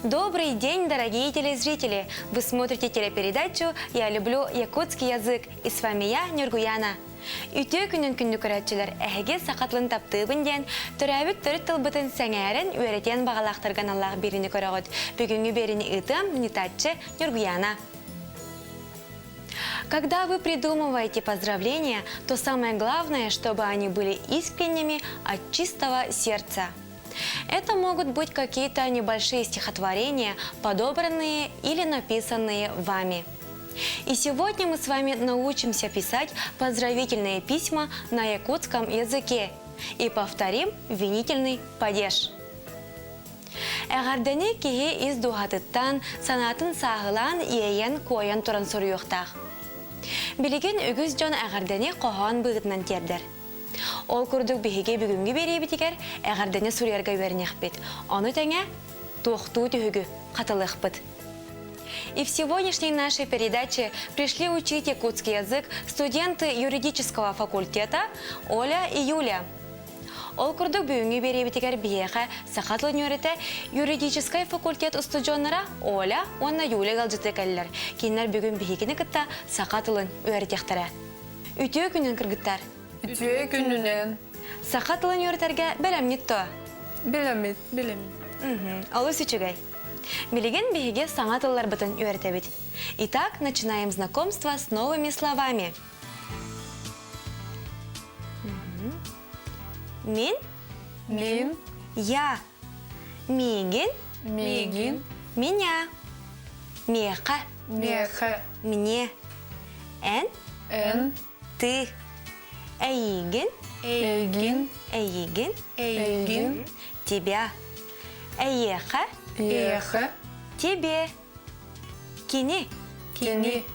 Добрый день, дорогие телезрители! Вы смотрите телепередачу «Я люблю якутский язык» и с вами я, Нюргуяна. Үтө күнін күнді көрәтшілер әхеге сақатлын таптыбын ден, түрәбіт түріт тылбытын сәңәрін өретен бағалақтырған Аллах беріні көріғыд. Бүгінгі беріні ұтым нетатчы Нюргуяна. Когда вы придумываете поздравления, то самое главное, чтобы они были искренними от чистого сердца. Это могут быть какие-то небольшие стихотворения, подобранные или написанные вами. И сегодня мы с вами научимся писать поздравительные письма на якутском языке и повторим винительный падеж. Әғардені кеге из дұғатыттан санатын сағылан иеен койын тұрын сұрыйықтақ. Білеген үгіз жон әғардені қоған бұғытынан тердер. Ол күрдік бігеге бүгінгі бері бітігер әғардені сұрыярға вернех бет. Оны тәңе тоқту түхігі қатылық біт. И в сегодняшней нашей передаче пришли учить якутский язык студенты юридического факультета Оля и Юля. Ол күрдік бүгінгі бері бітігер бігеға сақатлы нөреті юридический факультет студионнара Оля, онна Юля ғалжыты кәлілер. Кейінлер бүгін бігегені күтті сақатылын өретектірі. Үтіе күнін кіргіттар. Үтіе күнінен. Сақатылын өретерге бәлемнет то? Білемет. Алу сүчігай. Билеген бігеге саңатылар бұтын өретебет. Итак, начинаем знакомство с новыми словами. Мин. Мин. Я. Мигин. Мигин. Меня. Меха. Меха. Мне. Эн. Эн. Ты. Эйгин. Эйгин. Эйгин. Эйгин. Тебя. Эеха. Еха. Тебе. Кини. Кини.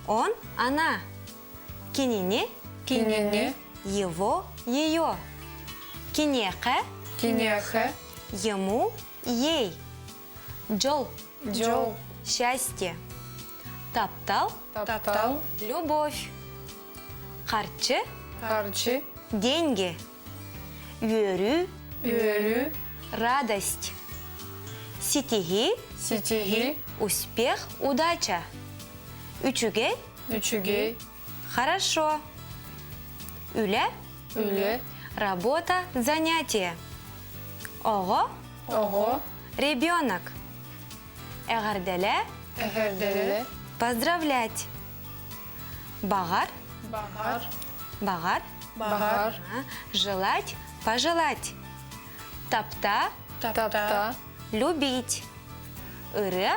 Он, она. Кинини. Кинине. Его, ее. Кинеха. Кинеха. Ему, ей. Джол. Джол. Счастье. Таптал. Таптал. Любовь. Харчы. Харчи. Деньги. Юрю. Юрю. Радость. Ситиги. Ситиги. Успех, удача. Үчүгей. Үчүгей. Хорошо. Үле. Үле. Работа, занятие. Ого. Ого. Ребенок. Эгарделе. Эхерделе. Поздравлять. Багар. Багар. Багар. Багар. Желать, пожелать. Тапта. Тапта. Любить. Ыры.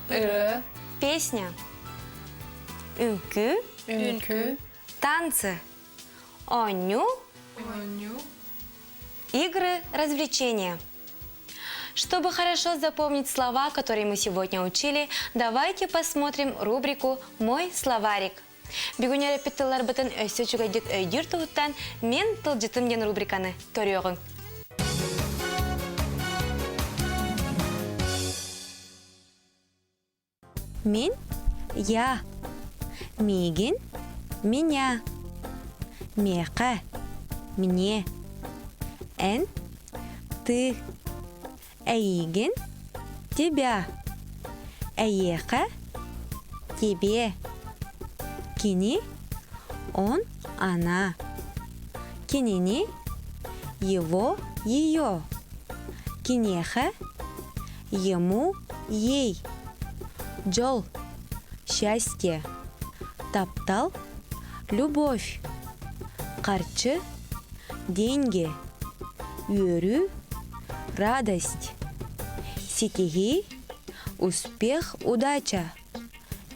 Иры. Песня. Үнкү. Үнкү. Танцы. Оню. Оню. Игры, развлечения. Чтобы хорошо запомнить слова, которые мы сегодня учили, давайте посмотрим рубрику «Мой словарик». Бүгін репетиторлар бұтын өсі жүгайдет өйдір тұғыттан мен тұлжытым ден рубриканы көріоғын. Мин, я. Мигин, меня. Меха, мне. Эн, ты. Эйгин, тебя. Эеха, тебе. Кини, он, она. Кинини, его, ее. Кинеха, ему, ей. Джол, счастье. Таптал, любовь. Харчы, деньги. Юрю, радость. Ситиги, успех, удача.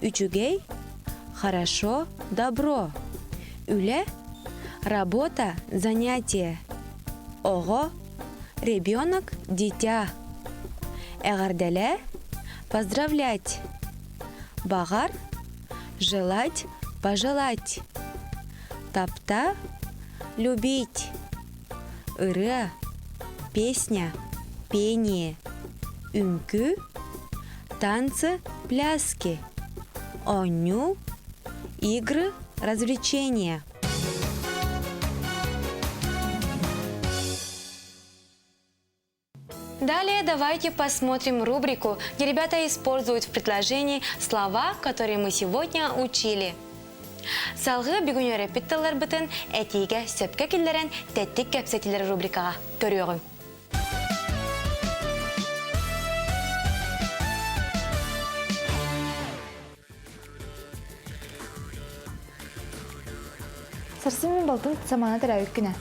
Үчүгей, хорошо, добро. Үле, работа, занятие. Ого, ребенок, дитя. Эгарделе, поздравлять. Багар, желать, пожелать. Тапта, любить. Ыры, песня, пение. Үнкү, танцы, пляски. Оню, игры, развлечения. Далее давайте посмотрим рубрику, где ребята используют в предложении слова, которые мы сегодня учили. Салгы бігуне репетталар бітін әтейге сөпке келдерін тәттік кәпсетілер рубрикаға көріғым. Сарсын мен балтын самана тәрәуік күні.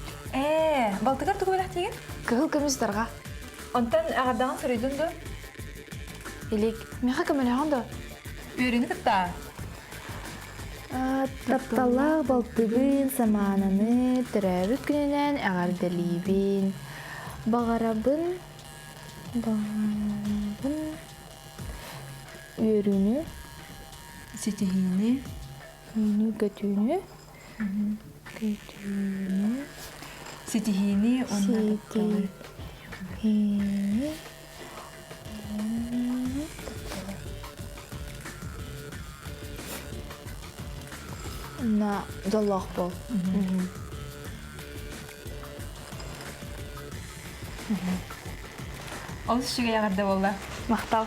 Балтыгар түгі бөләк деген? Кығыл көміздарға. Онтан ағардаған сұрайдың да? Елік, меға көміліған да? Үйрені күтті? Тапталақ балтығын самананы тәрәуік күнінен ағардалейбін. Бағарабын үйеріні, Сетігіні. көтіні, Сетігіні онна тапталар. Сетігіні, на жаллақ бол. Ол үшіге яғарда болды. Мақтал.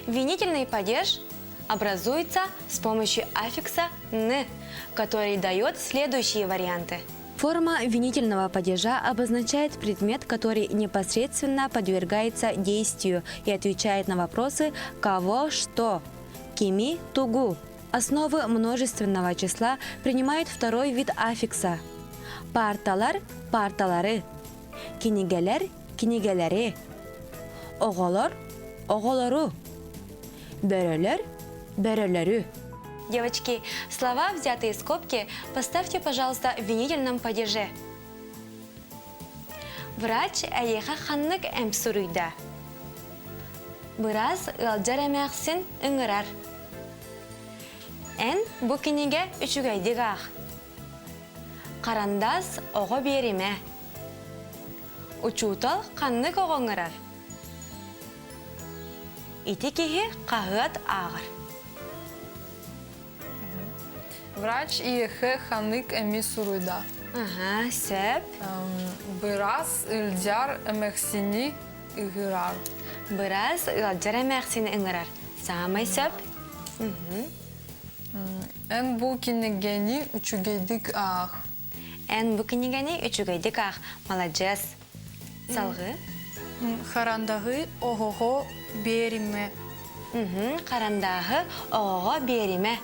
Винительный падеж образуется с помощью аффикса «н», который дает следующие варианты. Форма винительного падежа обозначает предмет, который непосредственно подвергается действию и отвечает на вопросы «кого», «что», «кими», «тугу». Основы множественного числа принимают второй вид аффикса. Парталар – парталары, кинигелер – кинигелери, оголор – оголору, бөрөлөр – бөрөлөрү. Девочки, слова, взятые из скобки, поставьте, пожалуйста, в винительном падеже. Врач әйеға ханнык әмсуруйда. Біраз ылджар әмәқсін үңірар. Ән бұ кенеге үшігайдық ақ. Қарандас оғы беріме. Учутал ханнык оғыңырар. Ити кеге қағыт ағыр. Врач иехе ханык әмі сұруйда. Ага, сөп. Біраз үлдяр әмәксіні үгірар. Біраз ылджар әмәқсін үңірар. Самай сөп. Ән бұл кенегені үчігейдік ақ. Ән бұ кенегені үшігайдық ақ. Маладжес. Салғы. Харандағы оғоғо беріме. Қарандағы оғыға беріме.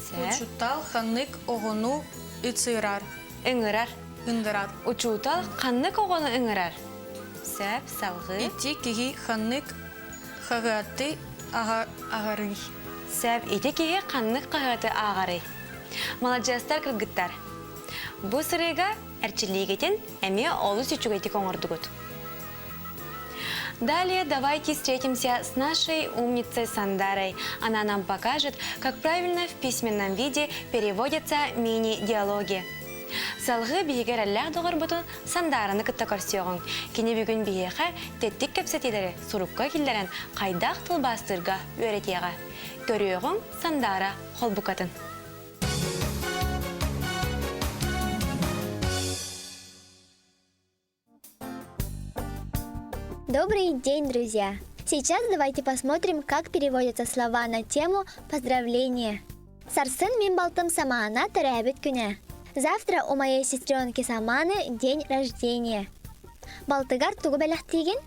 Сөп. Учутал ханык оғыну үцірар. Үңірар. Үндірар. Учутал қаннык оғыны үңірар. Сөп, салғы. Ити кеги ханык хағаты ағары. Сөп, ити кеге қаннык қағаты ағары. Маладжестар кіргіттар. Бұ сырыға әрчілігетін әме олыс үчігеті коңырдығыт. Далее давайте встретимся с нашей умницей Сандарой. Она нам покажет, как правильно в письменном виде переводятся мини-диалоги. Салғы бейгер әлләқ доғыр бұтын Сандараны күтті көрсеуғын. Кені бүгін бейеға теттік көпсетелері сұрыққа келдерін қайдақ тылбастырға өретеға. Көріуғын Сандара қолбұқатын. Добрый день, друзья! Сейчас давайте посмотрим, как переводятся слова на тему «Поздравление». Сарсын мен балтым самана тәрәбіт күні. Завтра у моей сестренки Саманы день рождения. Балтыгар тугу бәләхтеген?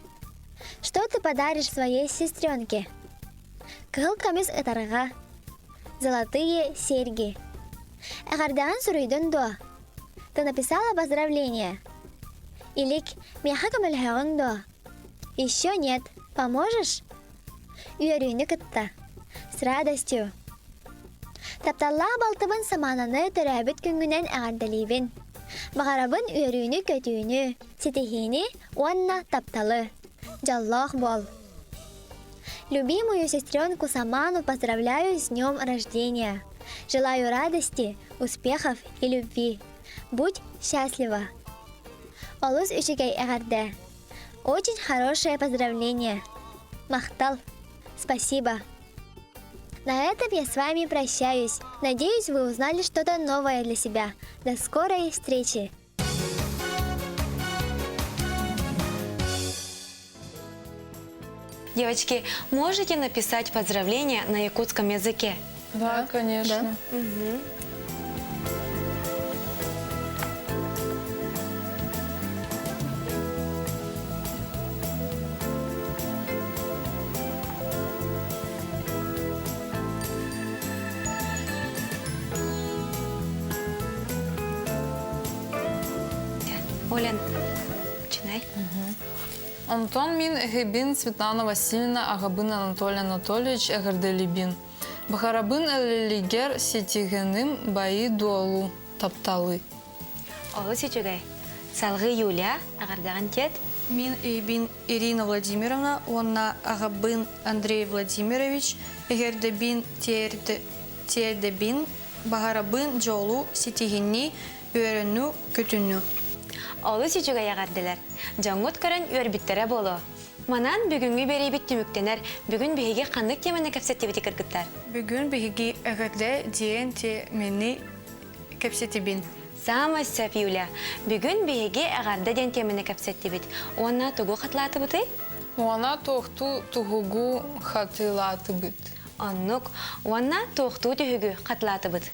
Что ты подаришь своей сестренке? Кығыл камис ытарға. Золотые серьги. Әғардаған сұруйдың до. Ты написала поздравление? Илик, меха көмілхәғын до. Еще нет. Поможешь? Үйерүйіні кітті. С радостью. Тапталла балтыбын самананы төрәбіт күнгінен әғардалейбін. Бағарабын үйерүйіні көтүйіні, сетехені уанна тапталы. Жаллах бол. Любимую сестренку Саману поздравляю с днем рождения. Желаю радости, успехов и любви. Будь счастлива. Олус үшігей әғарды. Очень хорошее поздравление. Махтал. Спасибо. На этом я с вами прощаюсь. Надеюсь, вы узнали что-то новое для себя. До скорой встречи! Девочки, можете написать поздравления на якутском языке? Да, конечно. Олян, начинай. Антон мин Эгебин Светлана Васильевна Агабын Анатолий Анатольевич Эгарделибин. Бахарабын Элилигер Сетигеним Баи Дуалу Тапталы. Олы сечугай. Салғы Юля, ағардаған тет. Мин Эйбин Ирина Владимировна, онна Агабын Андрей Владимирович, Эгердебин Тиердебин, Багарабын Джолу Ситигинни, Үйренну Көтүнну. Олы сечугай ағардылар. Жаңғыт көрін өрбіттері болу. Манан бүгінгі бері біттіміктенер, бүгін бейге қандық темені кәпсетті біті кіргіттар. Бүгін бігі әгірді дейін те мені кәпсетебін. Сама сөп Юля. Бүгін бейге ағарды ден темені кәпсетті біт. Онна тұғу қатлаты бұты? Уана тохту тугугу хатылаты быт. Оннук, онна тухту тюгю қатлаты бұт.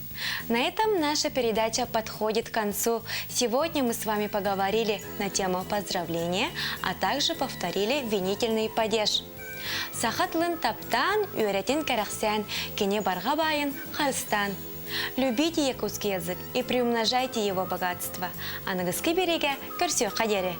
На этом наша передача подходит к концу. Сегодня мы с вами поговорили на тему поздравления, а также повторили винительный падеж. Сахатлын таптан, үйретин кәрәксән, кене барға байын, харстан. Любите якутский язык и приумножайте его богатство. А на гыски береге көрсеу қадері.